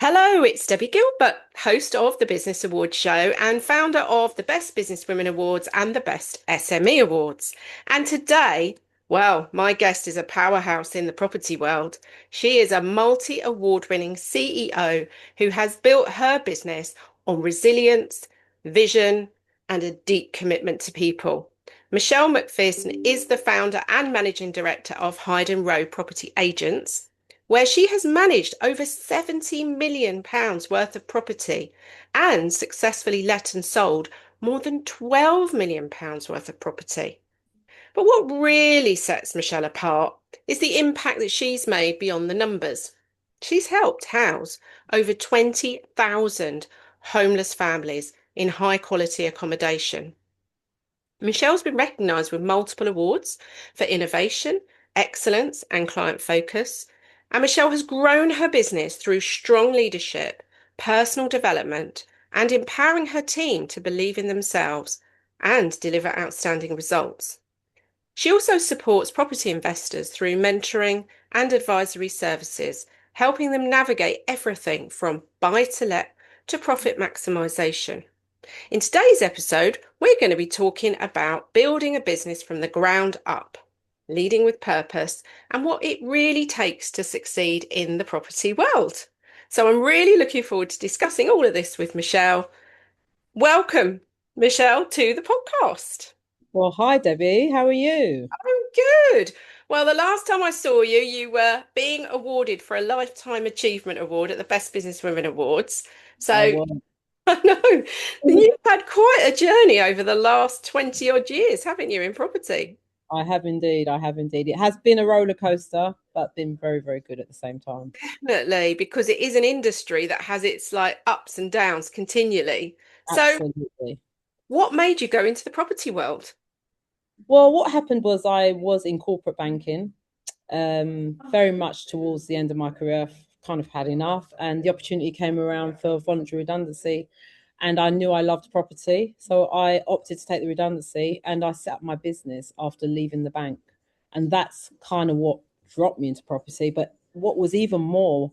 Hello, it's Debbie Gilbert, host of the Business Awards show and founder of the Best Business Women Awards and the Best SME Awards. And today, well, my guest is a powerhouse in the property world. She is a multi-award winning CEO who has built her business on resilience, vision, and a deep commitment to people. Michelle McPherson is the founder and managing director of Hyde and Rowe Property Agents, where she has managed over £70 million worth of property and successfully let and sold more than £12 million worth of property. But what really sets Michelle apart is the impact that she's made beyond the numbers. She's helped house over 20,000 homeless families in high quality accommodation. Michelle's been recognised with multiple awards for innovation, excellence, and client focus. And Michelle has grown her business through strong leadership, personal development, and empowering her team to believe in themselves and deliver outstanding results. She also supports property investors through mentoring and advisory services, helping them navigate everything from buy to let to profit maximisation. In today's episode, we're going to be talking about building a business from the ground up, leading with purpose, and what it really takes to succeed in the property world. So I'm really looking forward to discussing all of this with Michelle. Welcome, Michelle, to the podcast. Well, hi Debbie, how are you? I'm good. Well, the last time I saw you, you were being awarded for a Lifetime Achievement Award at the Best Business Women Awards. I So was. I know you've had quite a journey over the last 20 odd years, haven't you, in property? I have indeed. I have indeed. It has been a roller coaster, but been very, very good at the same time. Definitely, because it is an industry that has its like ups and downs continually. So, Absolutely. what made you go into the property world? Well, what happened was I was in corporate banking, very much towards the end of my career. I've kind of had enough, and the opportunity came around for voluntary redundancy, and I knew I loved property, so I opted to take the redundancy, and I set up my business after leaving the bank, and that's kind of what dropped me into property. But what was even more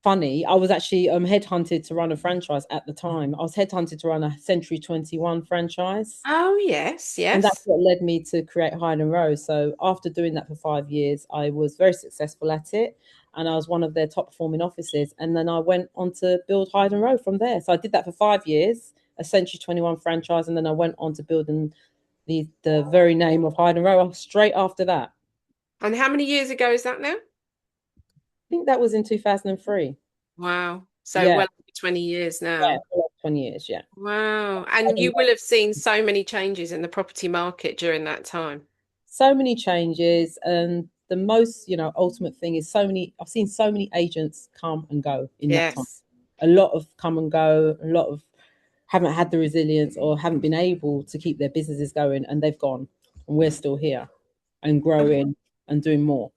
funny, I was actually headhunted to run a franchise at the time. I was headhunted to run a Century 21 franchise. Oh, yes, And that's yes. what led me to create Hyde and Rowe. So after doing that for 5 years, I was very successful at it. And I was one of their top performing offices. And then I went on to build Hyde and Rowe from there. So I did that for 5 years, a Century 21 franchise. And then I went on to building the very name of Hyde and Rowe straight after that. And how many years ago is that now? I think that was in 2003. Wow. So, Yeah. well over 20 years Yeah. now. 20 years. Yeah. Wow. And you will have seen so many changes in the property market during that time. So many changes, and the most ultimate thing is I've seen so many agents come and go in that time. Yes. A lot of come and go, a lot of haven't had the resilience or haven't been able to keep their businesses going, and they've gone, and we're still here and growing and doing more.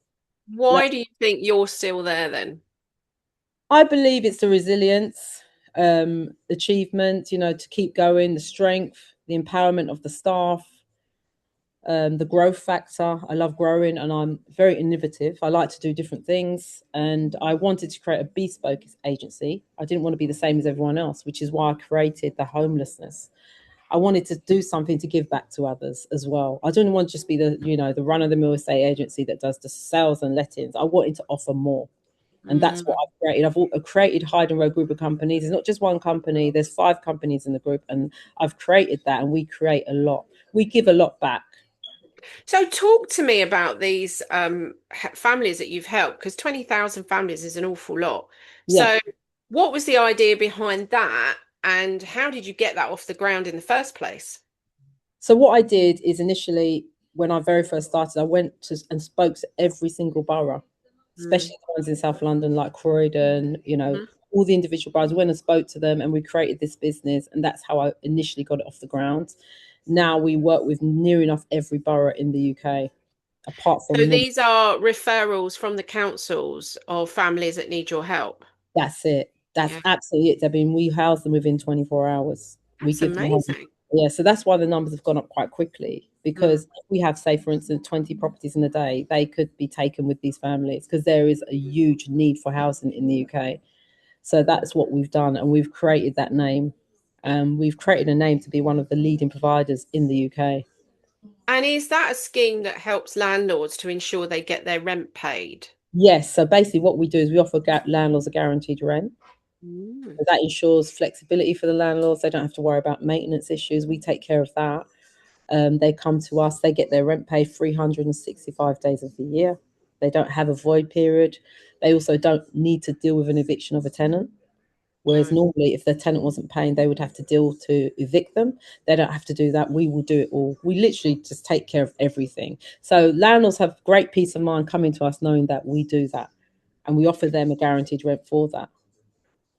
So that, Why do you think you're still there then? I believe it's the resilience, achievement, to keep going, the strength, the empowerment of the staff, the growth factor. I love growing, and I'm very innovative. I like to do different things, and I wanted to create a bespoke agency. I didn't want to be the same as everyone else, which is why I created the homelessness. I wanted to do something to give back to others as well. I didn't want to just be the run of the mill estate agency that does the sales and lettings. I wanted to offer more. And that's what Mm. I've created. I've created Hyde and Rowe Group of companies. It's not just one company. There's 5 companies in the group, and I've created that. And we create a lot. We give a lot back. So talk to me about these families that you've helped, because 20,000 families is an awful lot. Yeah. So what was the idea behind that, and how did you get that off the ground in the first place? So what I did is initially, when I very first started, I went to and spoke to every single borough, Mm. especially the ones in South London, like Croydon, Mhm. all the individual boroughs. I went and spoke to them, and we created this business, and that's how I initially got it off the ground. Now we work with near enough every borough in the UK, apart So from North. these are referrals from the councils of families that need your help. That's it. That's Yeah, absolutely it. I mean, we house them within 24 hours. We that's give them home. amazing. Yeah, so that's why the numbers have gone up quite quickly. Mm. Because if we have, say, for instance, 20 properties in a day, they could be taken with these families because there is a huge need for housing in the UK. So that's what we've done, and we've created that name. We've created a name to be one of the leading providers in the UK. And is that a scheme that helps landlords to ensure they get their rent paid? Yes. So basically, what we do is we offer landlords a guaranteed rent. Mm. That ensures flexibility for the landlords. They don't have to worry about maintenance issues. We take care of that. They come to us, they get their rent paid 365 days of the year. They don't have a void period. They also don't need to deal with an eviction of a tenant. Whereas Right. normally, if the tenant wasn't paying, they would have to deal to evict them. They don't have to do that. We will do it all. We literally just take care of everything. So landlords have great peace of mind coming to us knowing that we do that. And we offer them a guaranteed rent for that.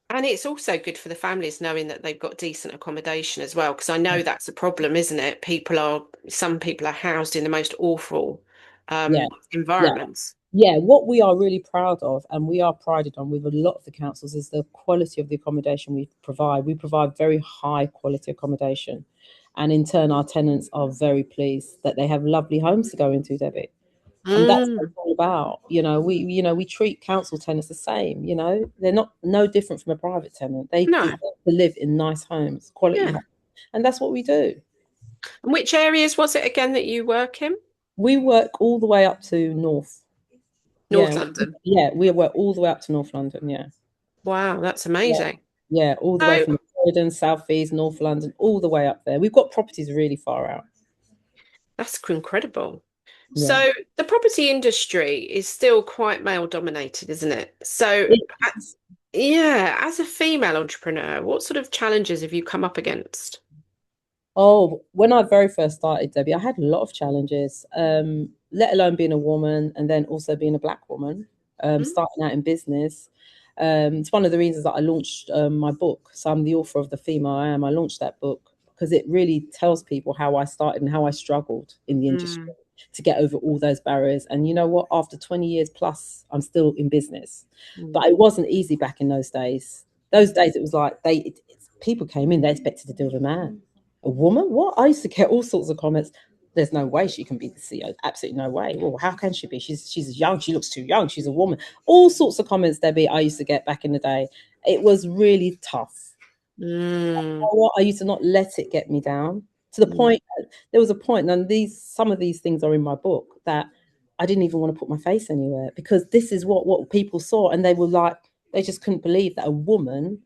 And it's also good for the families knowing that they've got decent accommodation as well, because I know that's a problem, isn't it? Some people are housed in the most awful Yeah. Yeah. environments. Yeah, what we are really proud of, and we are prided on with a lot of the councils, is the quality of the accommodation we provide. We provide very high quality accommodation. And in turn, our tenants are very pleased that they have lovely homes to go into, Debbie. And that's what Mm. it's all about. We treat council tenants the same, They're not no different from a private tenant. They No. deserve to live in nice homes, quality Yeah. homes. And that's what we do. And which areas was it again that you work in? We work all the way up to North. North Yeah, London. yeah, we work all the way up to North London. Yeah. Wow, that's Yeah, amazing. yeah, all the way So from Croydon, South East, North London, all the way up there. We've got properties really far out. that's incredible. Yeah. So the property industry is still quite male dominated, isn't it? So, It- yeah, as a female entrepreneur, what sort of challenges have you come up against? oh, when I very first started, Debbie, I had a lot of challenges, let alone being a woman and then also being a black woman, Mm. starting out in business. It's one of the reasons that I launched my book. So I'm the author of The Female I Am. I launched that book because it really tells people how I started and how I struggled in the industry Mm. to get over all those barriers. And you know what? After 20 years plus, I'm still in business. Mm. But it wasn't easy back in those days. Those days, it was like people came in, they expected to deal with a man. A woman? What? I used to get all sorts of comments. There's no way she can be the CEO. Absolutely no way. Well, how can she be? She's young. She looks too young. She's a woman. All sorts of comments, Debbie, I used to get back in the day. It was really tough. Mm. What? I used to not let it get me down to the Mm. point. There was a point, and some of these things are in my book that I didn't even want to put my face anywhere because this is what people saw, and they were like, they just couldn't believe that a woman,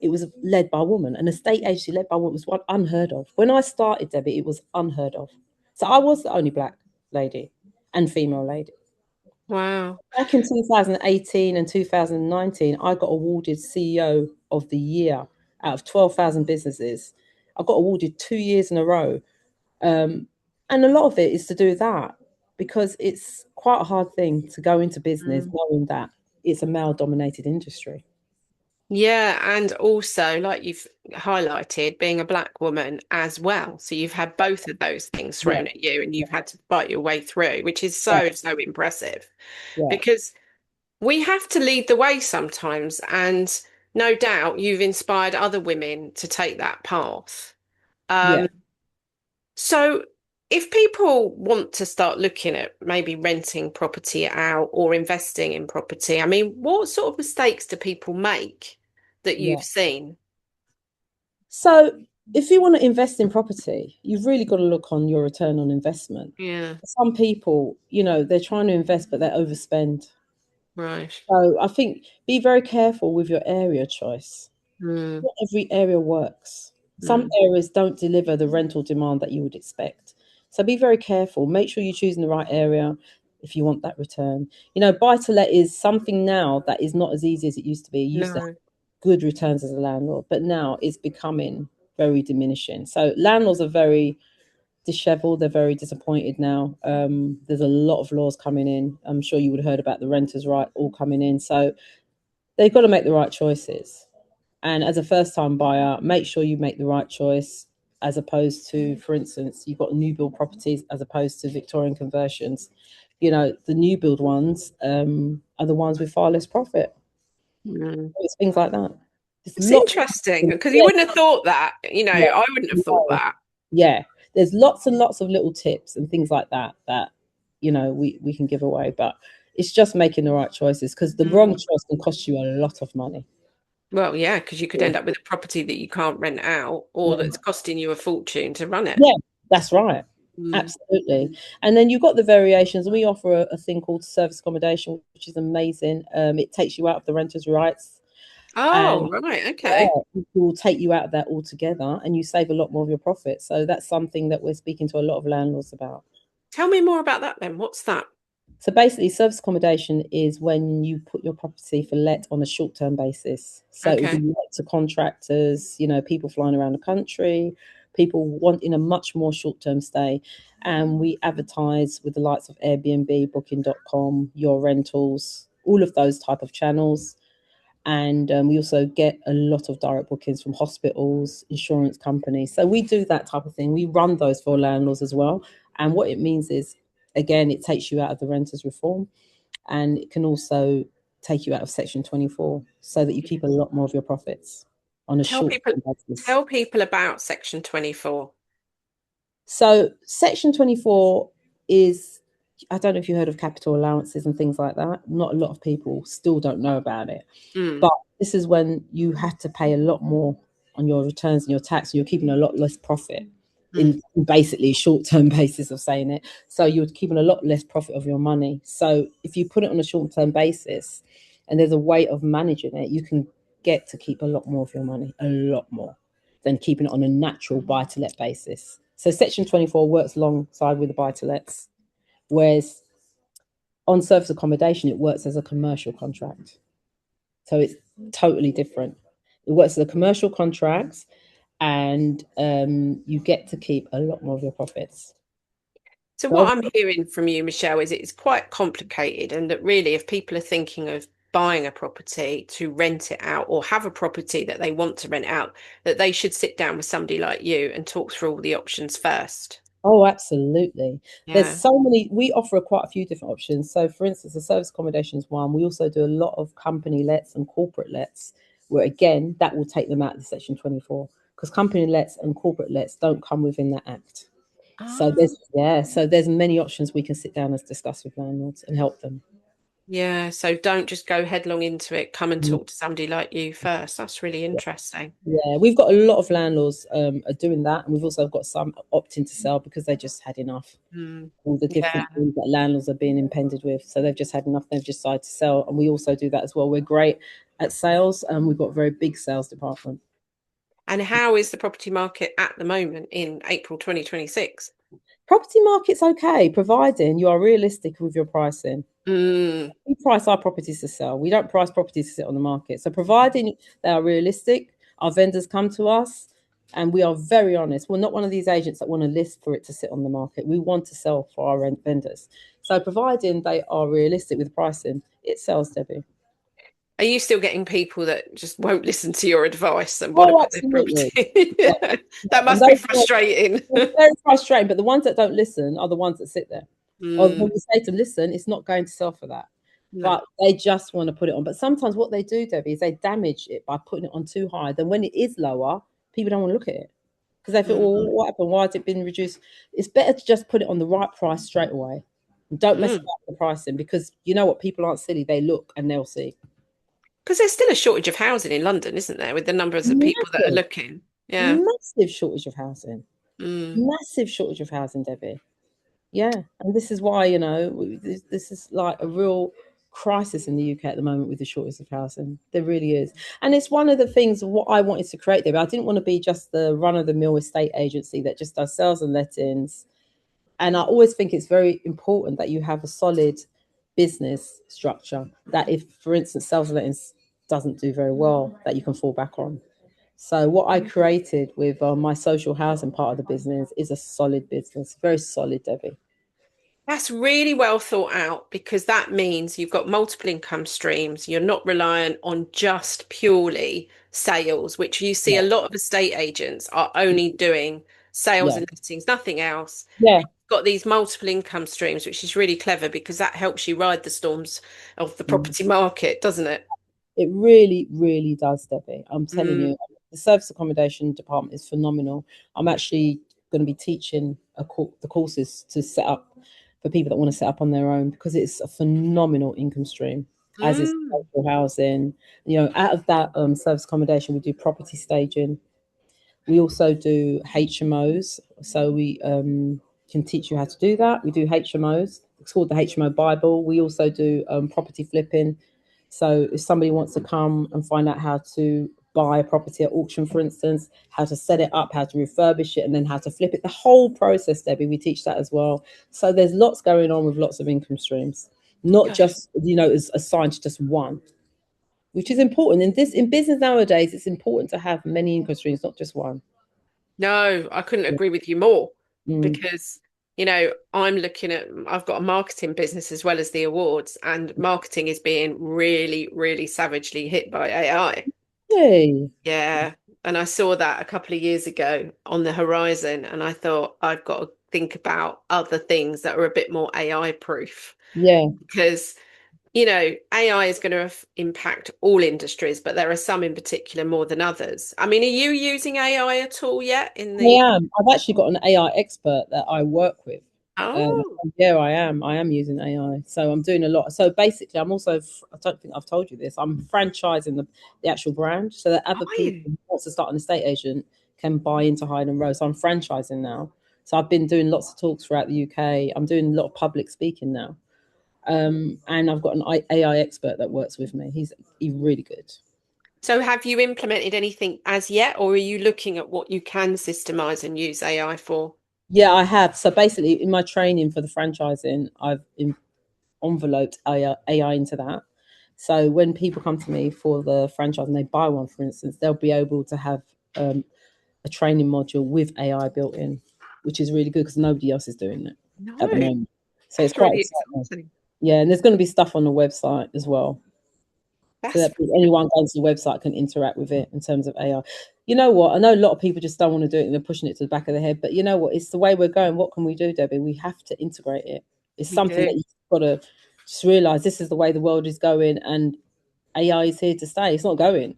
it was led by a woman. An estate agency led by a woman was what unheard of. When I started, Debbie, it was unheard of. So I was the only black lady and female lady. Wow. Back in 2018 and 2019, I got awarded CEO of the year out of 12,000 businesses. I got awarded 2 years in a row. Um, and a lot of it is to do with that because it's quite a hard thing to go into business Mm. knowing that it's a male dominated industry. Yeah, and also, like you've highlighted, being a black woman as well. So you've had both of those things Yeah, thrown at you and you've had to fight your way through, which is yeah, so impressive yeah, because we have to lead the way sometimes. And no doubt you've inspired other women to take that path. yeah. Um, so if people want to start looking at maybe renting property out or investing in property, I mean, what sort of mistakes do people make that Yeah. you've seen? So if you want to invest in property, you've really got to look on your return on investment. Yeah, Some people, they're trying to invest, but they overspend. right. So I think be very careful with your area choice. Mm, Not every area works. Some mm, areas don't deliver the rental demand that you would expect. So be very careful. Make sure you're choosing the right area if you want that return. Buy to let is something now that is not as easy as it used to be. You used to have no. good returns as a landlord, but now it's becoming very diminishing. So landlords are very disheveled. They're very disappointed now. There's a lot of laws coming in. I'm sure you would have heard about the renters' right all coming in. So they've got to make the right choices. And as a first time buyer, make sure you make the right choice as opposed to, for instance, you've got new build properties as opposed to Victorian conversions. The new build ones are the ones with far less profit. Mm. It's things like that. There's It's lots. interesting because you Yeah, wouldn't have thought that. yeah, I wouldn't have thought no, that. yeah. There's lots and lots of little tips and things like that we can give away, but it's just making the right choices because the wrong Mm. choice can cost you a lot of money. Well, yeah, because you could Yeah, end up with a property that you can't rent out or that's costing you a fortune to run it. yeah, that's right. Mm. Absolutely. And then you've got the variations. We offer a thing called service accommodation, which is amazing. It takes you out of the renter's rights, and Oh, right. yeah, Okay. it will take you out of that altogether, and you save a lot more of your profit. So that's something that we're speaking to a lot of landlords about. Tell me more about that then. What's that? So basically, service accommodation is when you put your property for let on a short-term basis. So it will be Okay. let to contractors, people flying around the country, people wanting a much more short-term stay. And we advertise with the likes of Airbnb, Booking.com, Your Rentals, all of those type of channels. And we also get a lot of direct bookings from hospitals, insurance companies. So we do that type of thing. We run those for landlords as well. And what it means is, again, it takes you out of the renters reform, and it can also take you out of Section 24 so that you keep a lot more of your profits on a Tell short people basis. tell people about Section 24. So Section 24 is, I don't know if you heard of capital allowances and things like that. Not a lot of people still don't know about it. Mm. But this is when you have to pay a lot more on your returns and your tax, and you're keeping a lot less profit Mm. in basically short-term basis of saying it. So you're keeping a lot less profit of your money. So if you put it on a short-term basis and there's a way of managing it, you can get to keep a lot more of your money, a lot more than keeping it on a natural buy-to-let basis. So Section 24 works alongside with the buy-to-lets, whereas on service accommodation, it works as a commercial contract. So it's totally different. It works as a commercial contract, and you get to keep a lot more of your profits. So So what I'm hearing from you, Michelle, is it's quite complicated, and that really, if people are thinking of buying a property to rent it out or have a property that they want to rent out, that they should sit down with somebody like you and talk through all the options first. oh, absolutely. There's Yeah. so many. We offer quite a few different options. So, for instance, the service accommodation is one. We also do a lot of company lets and corporate lets, where again that will take them out of the Section 24 because company lets and corporate lets don't come within that act. So Ah, there's many options we can sit down and discuss with landlords and help them. yeah. So don't just go headlong into it. Come and talk to somebody like you first. That's really interesting. Yeah, we've got a lot of landlords are doing that, and we've also got some opting to sell because they just had enough. Mm. All the Yeah. different things that landlords are being impended with, so they've just had enough. They've just decided to sell, and we also do that as well. We're great at sales, and we've got a very big sales department. And how is the property market at the moment in April 2026? Property market's okay, providing you are realistic with your pricing. Mm. We price our properties to sell. We don't price properties to sit on the market. So providing they are realistic, our vendors come to us and we are very honest. We're not one of these agents that want to list for it to sit on the market. We want to sell for our vendors. So providing they are realistic with pricing, it sells, Debbie. Are you still getting people that just won't listen to your advice and want to Oh, put their absolutely. property? Yeah, Yeah. yeah. That And must be those are frustrating. it's very frustrating, but the ones that don't listen are the ones that sit there. Or Mm, when we say to them, listen, it's not going to sell for that. no. But they just want to put it on. But sometimes what they do, Debbie, is they damage it by putting it on too high. Then when it is lower, people don't want to look at it because they feel, well, Mm, what happened? Why has it been reduced? It's better to just put it on the right price straight away. Don't mess mm. about the pricing because you know what? People aren't silly. They look and they'll see. Because there's still a shortage of housing in London, isn't there, with the numbers of people that are Massive, looking? Yeah. massive shortage of housing. Mm. Massive shortage of housing, Debbie. Yeah, and this is why this is like a real crisis in the UK at the moment with the shortage of housing. There really is, and it's one of the things what I wanted to create there. But I didn't want to be just the run of the mill estate agency that just does sales and lettings. And I always think it's very important that you have a solid business structure. That if, for instance, sales and lettings doesn't do very well, that you can fall back on. So what I created with my social housing part of the business is a solid business, very solid, Debbie. That's really well thought out because that means you've got multiple income streams. You're not reliant on just purely sales, which you see a Yeah, lot of estate agents are only doing sales yeah, and listings, nothing else. yeah. But you've got these multiple income streams, which is really clever because that helps you ride the storms of the Mm. property market, doesn't it? It really, really does, Debbie. I'm telling Mm. you, the service accommodation department is phenomenal. I'm actually going to be teaching the courses to set up for people that want to set up on their own because it's a phenomenal income stream. as is Mm. social housing. Out of that service accommodation, we do property staging. We also do HMOs, so we can teach you how to do that. We do HMOs. It's called the HMO Bible. We also do property flipping. So if somebody wants to come and find out how to buy a property at auction, for instance, how to set it up, how to refurbish it, and then how to flip it, the whole process, Debbie, we teach that as well. So there's lots going on with lots of income streams, not Gosh. just is assigned to just one, which is important in business nowadays. It's important to have many income streams, not just one. No, I couldn't agree with you more Mm. because, I'm looking at, I've got a marketing business as well as the awards, and marketing is being really, really savagely hit by AI. Hey, Yeah. And I saw that a couple of years ago on the horizon, and I thought I've got to think about other things that are a bit more AI proof yeah, because, AI is going to impact all industries, but there are some in particular more than others. I mean, are you using AI at all yet in I the am. I've actually got an AI expert that I work with. Oh, Yeah, I am. I am using AI. So I'm doing a lot. So basically, I'm also, I don't think I've told you this, I'm franchising the actual brand so that other are people you? who want to start an estate agent can buy into Hyde and Rowe. So I'm franchising now. So I've been doing lots of talks throughout the UK. I'm doing a lot of public speaking now. And I've got an AI expert that works with me. He's really good. So have you implemented anything as yet, or are you looking at what you can systemize and use AI for? Yeah, I have. So basically, in my training for the franchising, I've enveloped AI into that. So when people come to me for the franchise and they buy one, for instance, they'll be able to have um, a training module with AI built in, which is really good because nobody else is doing it No, at the moment. So it's that's quite really exciting. exciting. Yeah, and there's going to be stuff on the website as well, so That's that anyone going to the website can interact with it in terms of AI. You know what? I know a lot of people just don't want to do it and they're pushing it to the back of their head, but you know what? It's the way we're going. What can we do, Debbie? We have to integrate it. It's we something that do. you've got to just realize this is the way the world is going, and AI is here to stay. It's not going.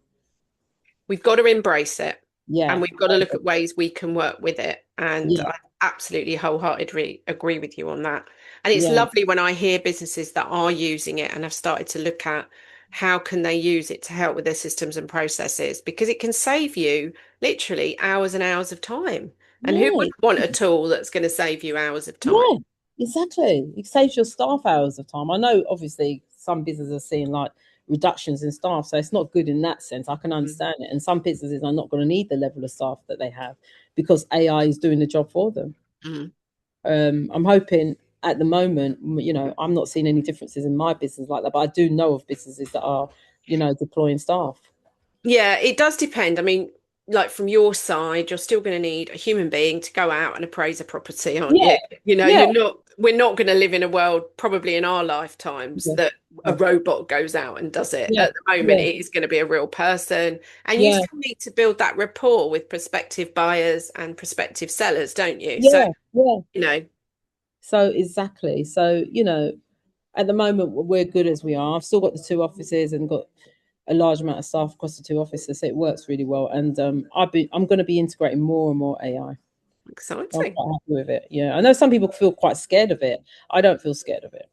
We've got to embrace it and Yeah. we've got to look at ways we can work with it. And Yeah. I absolutely wholeheartedly agree with you on that. And it's Yeah. lovely when I hear businesses that are using it and have started to look at how can they use it to help with their systems and processes because it can save you literally hours and hours of time. And who Yeah. wouldn't want a tool that's going to save you hours of time? Yeah, exactly. It saves your staff hours of time. I know, obviously, some businesses are seeing like reductions in staff, so it's not good in that sense. I can understand it. And some businesses are not going to need the level of staff that they have because AI is doing the job for them. Mm. I'm hoping at the moment, I'm not seeing any differences in my business like that, but I do know of businesses that are, deploying staff. Yeah, it does depend. I mean, like from your side, you're still going to need a human being to go out and appraise a property, aren't Yeah, you? yeah, We're not going to live in a world, probably in our lifetimes, yeah, that a robot goes out and does it. yeah, At the moment, yeah, it is going to be a real person. And you yeah, still need to build that rapport with prospective buyers and prospective sellers, don't you? So, yeah, yeah. you know, So exactly. So, at the moment we're good as we are. I've still got the two offices and got a large amount of staff across the two offices, so it works really well. And I'm going to be integrating more and more AI. I'm exciting. quite happy with it. Yeah, I know some people feel quite scared of it. I don't feel scared of it.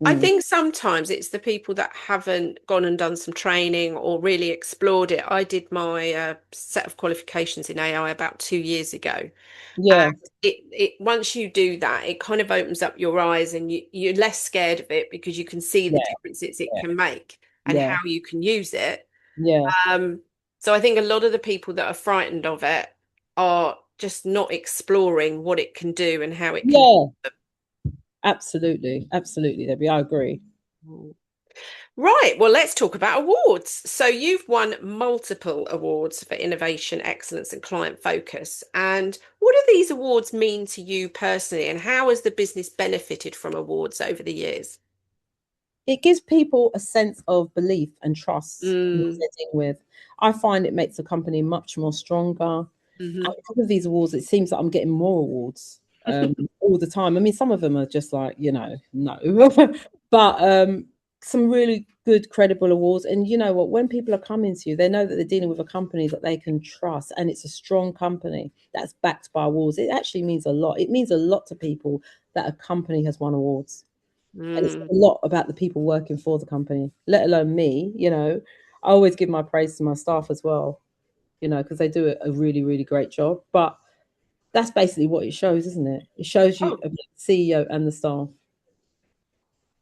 I Mm. think sometimes it's the people that haven't gone and done some training or really explored it. I did my set of qualifications in AI about 2 years ago. Yeah, And it once you do that, it kind of opens up your eyes and you're less scared of it because you can see the yeah, differences it yeah, can make and yeah, how you can use it. yeah, Um, so I think a lot of the people that are frightened of it are just not exploring what it can do and how it can. yeah. Absolutely, absolutely, Debbie. I agree. Right, well, let's talk about awards. So, you've won multiple awards for innovation, excellence, and client focus. And what do these awards mean to you personally, and how has the business benefited from awards over the years? It gives people a sense of belief and trust in what Mm, they're dealing with. I find it makes the company much more stronger. And hmm because of these awards, it seems that I'm getting more awards all the time. I mean, some of them are just like, no, but some really good, credible awards. And you know what? When people are coming to you, they know that they're dealing with a company that they can trust, and it's a strong company that's backed by awards. It actually means a lot. It means a lot to people that a company has won awards. And it's Mm. a lot about the people working for the company, let alone me. I always give my praise to my staff as well, because they do a really, really great job. But that's basically what it shows, isn't it? It shows you Oh, about the CEO and the staff.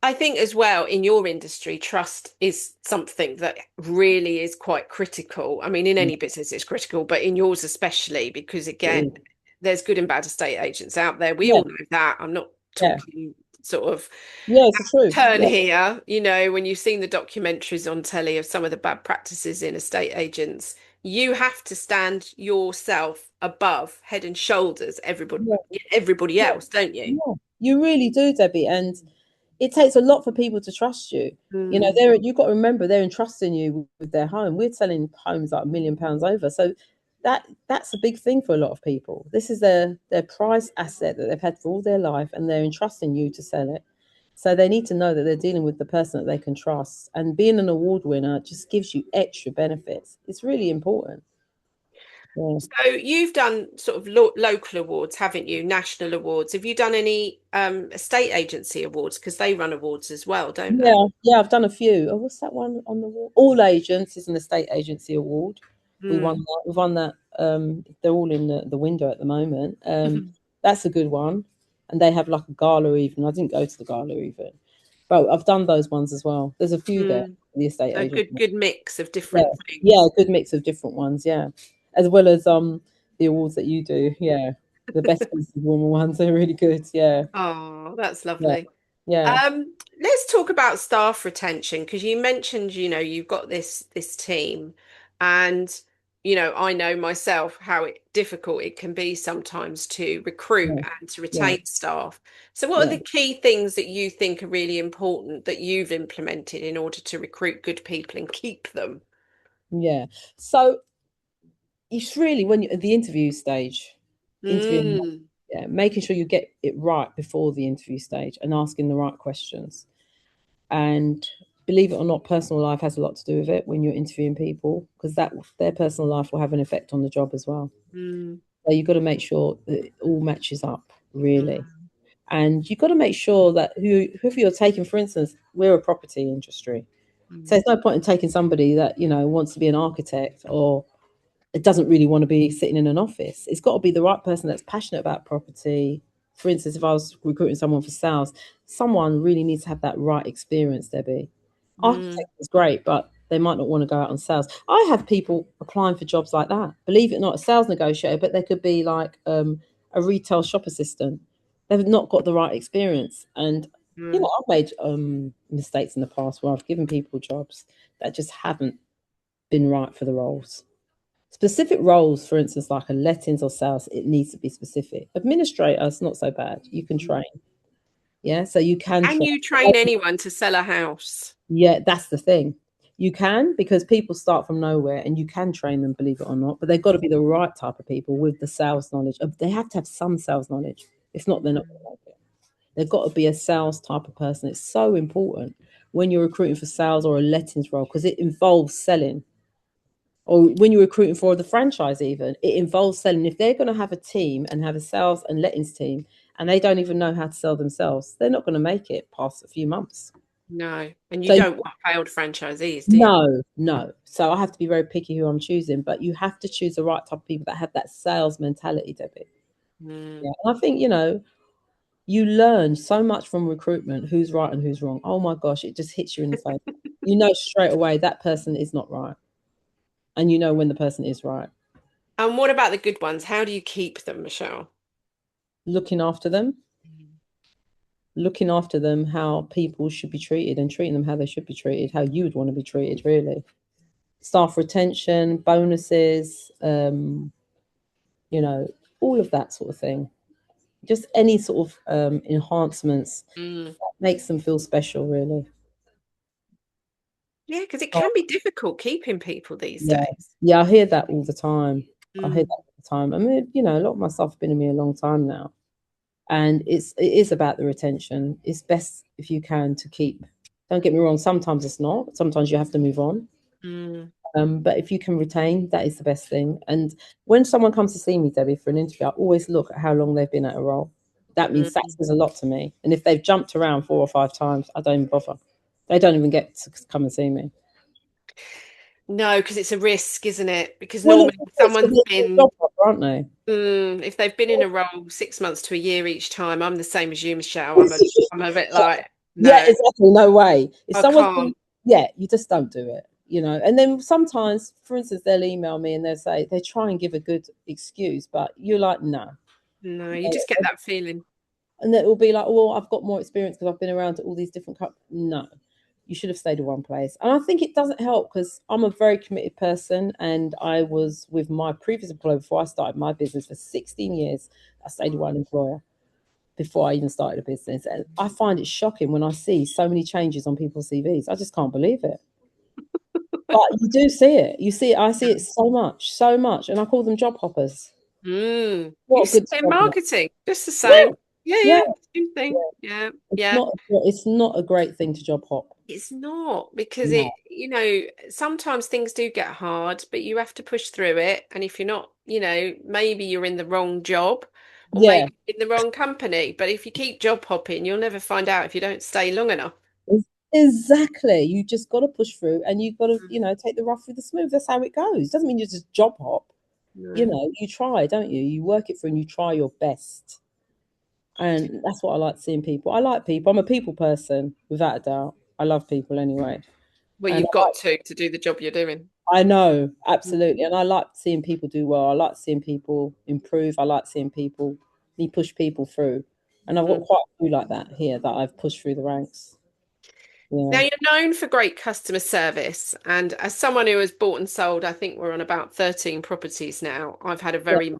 I think as well in your industry, trust is something that really is quite critical. I mean, in Yeah, any business, it's critical, but in yours especially, because it again, is. there's good and bad estate agents out there. We Yeah, all know that. I'm not yeah, talking sort of yeah. It's the truth. turn Yeah, here, when you've seen the documentaries on telly of some of the bad practices in estate agents, you have to stand yourself above head and shoulders yeah, everybody yeah, else, don't you? yeah. You really do, Debbie, and it takes a lot for people to trust you. Mm, You've got to remember they're entrusting you with their home. We're selling homes like £1 million over, so that's a big thing for a lot of people. This is their prize asset that they've had for all their life, and they're entrusting you to sell it. So they need to know that they're dealing with the person that they can trust. And being an award winner just gives you extra benefits. It's really important. Yeah. So you've done sort of local awards, haven't you? National awards. Have you done any estate agency awards? Because they run awards as well, don't they? Yeah, yeah, I've done a few. Oh, what's that one on the wall? All Agents is an estate agency award. We won Mm. that. We've won that. They're all in the window at the moment. That's a good one. And they have like a gala even. I didn't go to the gala even, but I've done those ones as well. There's a few there, Mm. the estate So agent. good mix of Yeah, different yeah, things. a good mix of different ones. Yeah, as well as the awards that you do. Yeah, the best woman ones are really good. Yeah, Oh, that's yeah, lovely. yeah, Let's talk about staff retention because you mentioned, you've got this team, and I know myself how difficult it can be sometimes to recruit yeah, and to yeah, retain staff. So, what are yeah. the key things that you think are really important that you've implemented in order to recruit good people and keep them? Yeah. So it's really when you're at the interview stage, interviewing, Mm, yeah, making sure you get it right before the interview stage and asking the right questions. And believe it or not, personal life has a lot to do with it when you're interviewing people because that their personal life will have an effect on the job as well. mm, So you've got to make sure that it all matches up, really. mm, And you've got to make sure that whoever you're taking, for instance, we're a property industry. So mm, there's no point in taking somebody that, wants to be an architect or it doesn't really want to be sitting in an office. It's got to be the right person that's passionate about property. For instance, if I was recruiting someone for sales, someone really needs to have that right experience, Debbie. mm, Architect is great, but they might not want to go out on sales. I have people applying for jobs like that. Believe it or not, a sales negotiator, but they could be like a retail shop assistant. They've not got the right experience. And, mm, I've made mistakes in the past where I've given people jobs that just haven't been right for the roles. Specific roles, for instance, like a lettings or sales, it needs to be specific. Administrator, it's not so bad. You can mm. train. Yeah. So you can Can train. you train anyone to sell a house? Yeah, that's the thing. You can because people start from nowhere and you can train them, believe it or not, but they've got to be the right type of people with the sales knowledge. They have to have some sales knowledge. If not, they're not going to like it. They've got to be a sales type of person. It's so important when you're recruiting for sales or a lettings role because it involves selling. Or when you're recruiting for the franchise, even it involves selling. If they're going to have a team and have a sales and lettings team, and they don't even know how to sell themselves, they're not going to make it past a few months. No. And you So don't want failed franchisees, do you? no, no. So I have to be very picky who I'm choosing, but you have to choose the right type of people that have that sales mentality, Debbie. Mm. Yeah. And I think, you learn so much from recruitment, who's right and who's wrong. Oh my gosh, it just hits you in the face. You know straight away that person is not right. And you know when the person is right. And what about the good ones? How do you keep them, Michelle? Looking after them, looking after them how people should be treated and treating them how they should be treated, how you would want to be treated, really. Staff retention, bonuses, you know, all of that sort of thing. Just any sort of enhancements Mm. that makes them feel special, really. Yeah, because it Oh, can be difficult keeping people these yeah, days. yeah, I hear that all the time. I hear that Mm. all the time. I mean, a lot of my staff have been with me a long time now, and it is about the retention. It's best if you can to keep. Don't get me wrong. Sometimes it's not. Sometimes you have to move on. Mm. But if you can retain, that is the best thing. And when someone comes to see me, Debbie, for an interview, I always look at how long they've been at a role. That means that Mm. says a lot to me. And if they've jumped around 4 or 5 times, I don't even bother. They don't even get to come and see me. No, because it's a risk, isn't it? Because Well, it's normally because someone's they're been, job hopper, aren't they? if they've been in a role 6 months to a year each time, I'm the same as you, Michelle. I'm a bit like, Yeah, no, exactly. No way. If I someone's can't. yeah, you just don't do it, you know. And then sometimes, for instance, they'll email me and they'll say they try and give a good excuse, but you're like, no. No, you just get that feeling. And it will be like, well, I've got more experience because I've been around all these different companies. No, you should have stayed in one place. And I think it doesn't help because I'm a very committed person, and I was with my previous employer before I started my business for 16 years. I stayed with one employer before I even started a business. And I find it shocking when I see so many changes on people's CVs. I just can't believe it. But you do see it. You see it. I see it so much, so much. And I call them job hoppers. You What a say good in compliment. marketing, just the Yeah, same. Yeah, yeah, yeah, same thing. yeah. Yeah, It's yeah. not. It's not a great thing to job hop. It's not because No. sometimes things do get hard, but you have to push through it. And if you're not, maybe you're in the wrong job or Yeah, maybe in the wrong company. But if you keep job hopping, you'll never find out if you don't stay long enough. exactly. You just got to push through, and you've got to, Mm. take the rough with the smooth. That's how it goes. Doesn't mean you just job hop. No. You try, don't you? You work it through, and you try your best. And that's what I like seeing people. I like people. I'm a people person, without a doubt. I love people anyway. Well, And you've got to do the job you're doing. I know, Mm. absolutely. And I like seeing people do well. I like seeing people improve. I like seeing people, me push people through. And I've got Mm. quite a few like that here that I've pushed through the ranks. Now, Yeah. you're known for great customer service, and as someone who has bought and sold, I think we're on about 13 properties now. I've had a Yeah. very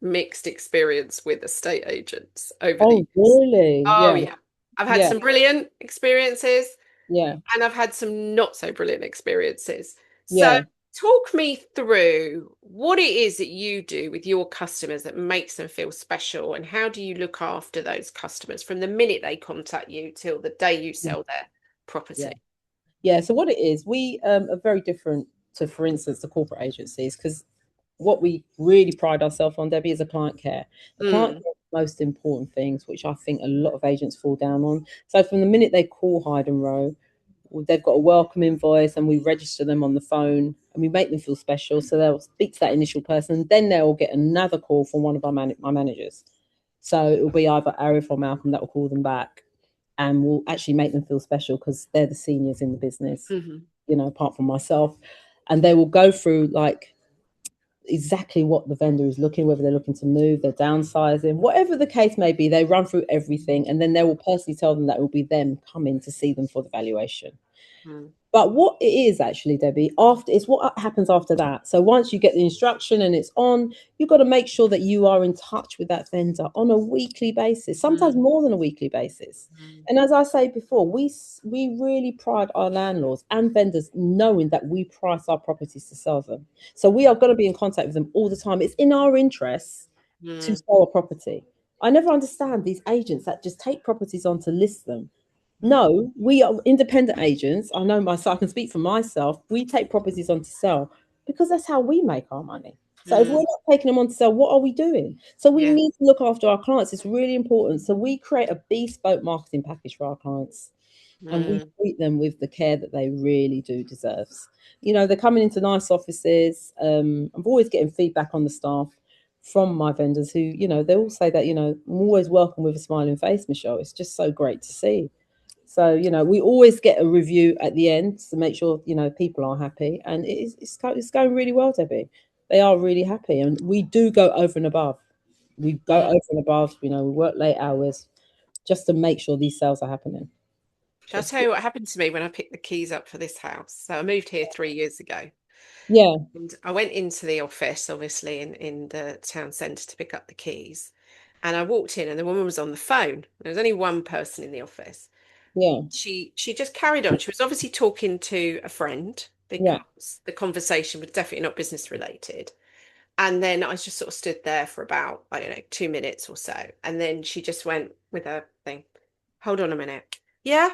mixed experience with estate agents over the Oh, years. really? Oh Yeah. yeah. I've had Yeah. some brilliant experiences Yeah. and I've had some not so brilliant experiences. So Yeah. talk me through what it is that you do with your customers that makes them feel special, and how do you look after those customers from the minute they contact you till the day you Yeah. sell their Yeah. property? Yeah. So what it is, we are very different to, for instance, the corporate agencies, because what we really pride ourselves on, Debbie, is a client care. The client Mm, care is the most important things, which I think a lot of agents fall down on. So from the minute they call Hyde and Rowe, they've got a welcoming voice, and we register them on the phone, and we make them feel special. So they'll speak to that initial person, and then they'll get another call from one of my managers. So it will be either Arif or Malcolm that will call them back, and we'll actually make them feel special because they're the seniors in the business, mhm, apart from myself. And they will go through like exactly what the vendor is looking, whether they're looking to move, they're downsizing, whatever the case may be. They run through everything, and then they will personally tell them that it will be them coming to see them for the valuation. mm, But what it is actually, Debbie, after it's what happens after that. So once you get the instruction and it's on, you've got to make sure that you are in touch with that vendor on a weekly basis, sometimes mm, more than a weekly basis. mm, And as I say before, we really pride our landlords and vendors knowing that we price our properties to sell them. So we are going to be in contact with them all the time. It's in our interests to mm, sell a property. I never understand these agents that just take properties on to list them. mm, No, we are independent agents. I know myself, I can speak for myself. We take properties on to sell because that's how we make our money. So if we're mm. not taking them on to sell, what are we doing? So we Yeah. need to look after our clients. It's really important. So we create a bespoke marketing package for our clients, and we Mm, treat them with the care that they really do deserve. They're coming into nice offices. I'm always getting feedback on the staff from my vendors who, they all say that, I'm always welcome with a smiling face, Michelle. It's just so great to see. So, we always get a review at the end to make sure, people are happy. And it's going really well, Debbie. They are really happy. And we do go over and above. We go mm. over and above, we work late hours just to make sure these sales are happening. Shall I It's tell you what happened to me when I picked the keys up for this house? So I moved here 3 years ago. Yeah, And I went into the office, obviously, in the town centre to pick up the keys. And I walked in and the woman was on the phone. There was only one person in the office. yeah, She just carried on. She was obviously talking to a friend yeah. because the conversation was definitely not business related. And then I just sort of stood there for about, I don't know, 2 minutes or so. And then she just went with her thing, hold on a minute. Yeah.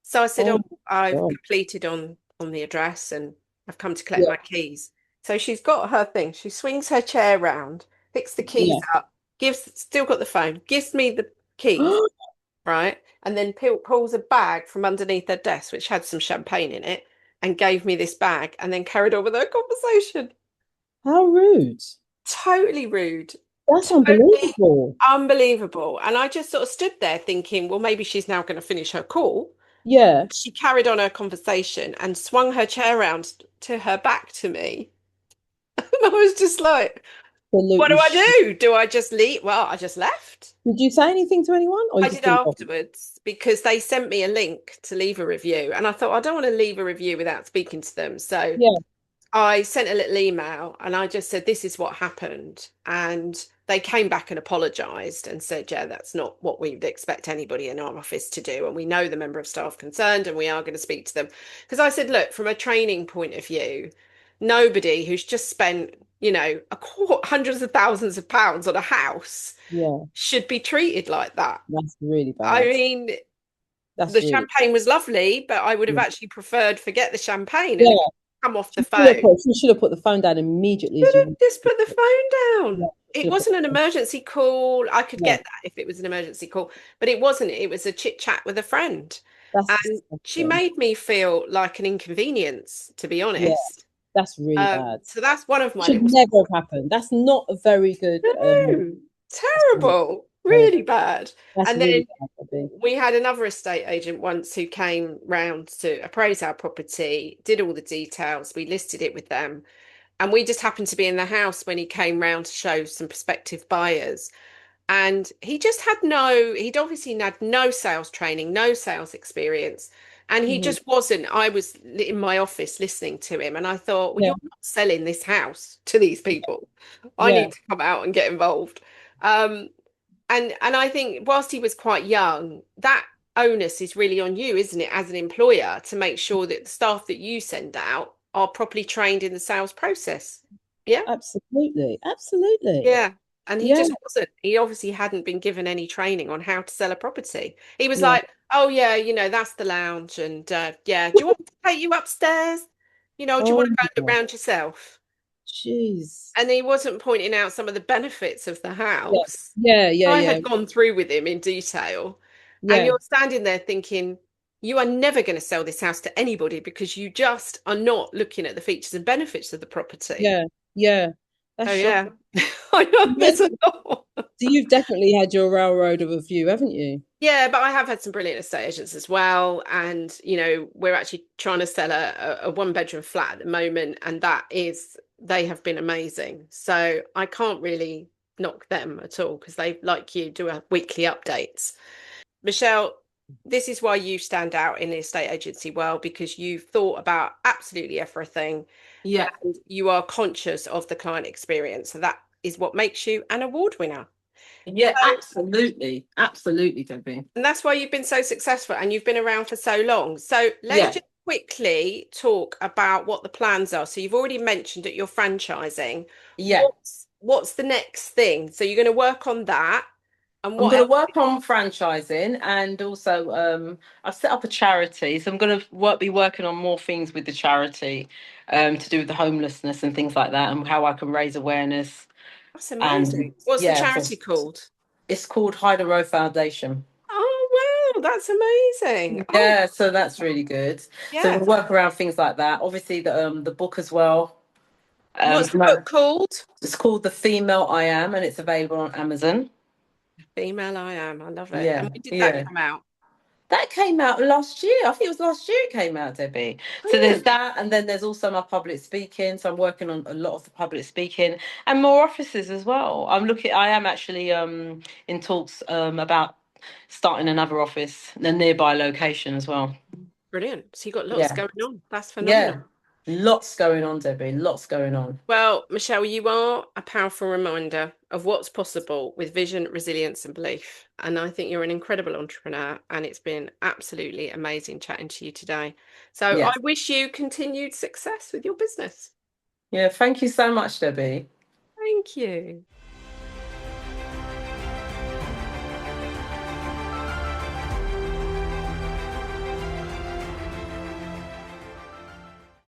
So I said, Oh oh, I've God. completed on the address and I've come to collect Yeah, my keys. So she's got her thing. She swings her chair round, picks the keys yeah. up, still got the phone, gives me the keys, right? And then pulls a bag from underneath her desk, which had some champagne in it, and gave me this bag and then carried on with her conversation. How rude. Totally rude. That's Totally unbelievable. unbelievable. And I just sort of stood there thinking, well, maybe she's now going to finish her call. Yeah, She carried on her conversation and swung her chair around to her back to me. And I was just like, what do absolutely. I do? Do I just leave? Well, I just left. Did you say anything to anyone, or you I just did didn't bother? afterwards because they sent me a link to leave a review. And I thought, I don't want to leave a review without speaking to them. So Yeah, I sent a little email and I just said, this is what happened. And they came back and apologized and said, yeah, that's not what we would expect anybody in our office to do. And we know the member of staff concerned and we are going to speak to them. Because I said, look, from a training point of view, nobody who's just spent, hundreds of thousands of pounds on a house yeah. should be treated like that. That's really I bad. mean, That's the really champagne was lovely, but I would have yeah. actually preferred forget the champagne and Yeah. come off the phone. She should have put the phone down immediately as you. Just put the phone Yeah, down. should It have put wasn't the an phone. emergency call. I could Yeah, get that if it was an emergency call, but it wasn't. It was a chit chat with a friend. that's And she disgusting. made me feel like an inconvenience, to be Yeah, honest. that's really bad. So that's one of my Should little. never have happened. That's not a very good. No, That's really terrible, terrible. really bad. That's And really then bad, Bobby. we had another estate agent once who came round to appraise our property, did all the details. We listed it with them. And we just happened to be in the house when he came round to show some prospective buyers. And he just he'd obviously had no sales training, no sales experience. And he Hmm. just wasn't. I was in my office listening to him, and I thought, well, Yeah, you're not selling this house to these people. I yeah, need to come out and get involved. Um, and I think whilst he was quite young, that onus is really on you, isn't it, as an employer, to make sure that the staff that you send out are properly trained in the sales process. Yeah. absolutely, absolutely. Yeah. And he Yeah, just wasn't. He obviously hadn't been given any training on how to sell a property. He was yeah. like, oh, yeah, that's the lounge. And yeah, do you want me to take you upstairs? Do you want Oh to go and look my, round yourself? jeez. And he wasn't pointing out some of the benefits of the Yeah, house. yeah, yeah, I yeah, had gone through with him in detail, and yeah, you're standing there thinking, you are never going to sell this house to anybody because you just are not looking at the features and benefits of the property. yeah, yeah. So That's yeah, shocking. I know Yeah, there's a lot. so you've definitely had your railroad of a few, haven't you? Yeah, but I have had some brilliant estate agents as well. And, we're actually trying to sell a one-bedroom flat at the moment. And they have been amazing. So I can't really knock them at all because they, like you, do a weekly updates. Michelle, this is why you stand out in the estate agency world because you've thought about absolutely everything Yeah. and you are conscious of the client experience. So that is what makes you an award winner. Yeah, absolutely. Absolutely, Debbie. And that's why you've been so successful and you've been around for so long. So let's Yeah, just quickly talk about what the plans are. So you've already mentioned that you're franchising. yeah. What's the next thing? So you're going to work on that. And I'm what going to else? work on franchising and also I've set up a charity. So I'm going to be working on more things with the charity to do with the homelessness and things like that and how I can raise awareness. That's And amazing. What's the yeah, so charity called? it's called Hyde and Rowe Foundation. Oh, wow, that's amazing. Oh, Yeah, so that's really good. So yeah. we'll work around things like that. Obviously, the book as well. What's the No, book called? it's called The Female I Am, and it's available on Amazon. Female I Am. I love it. And Yeah, when did that yeah. come out? That came out last year. I think it was last year it came out, Debbie. So there's Brilliant. that, and then there's also my public speaking. So I'm working on a lot of the public speaking and more offices as well. I am actually in talks about starting another office in a nearby location as well. Brilliant. So you got lots Yeah. going on. That's phenomenal. Yeah. Lots going on, Debbie. Lots going on. Well, Michelle, you are a powerful reminder of what's possible with vision, resilience, and belief. And I think you're an incredible entrepreneur, and it's been absolutely amazing chatting to you today. So I Yeah. wish you continued success with your business. Yeah. Thank you so much, Debbie. Thank you.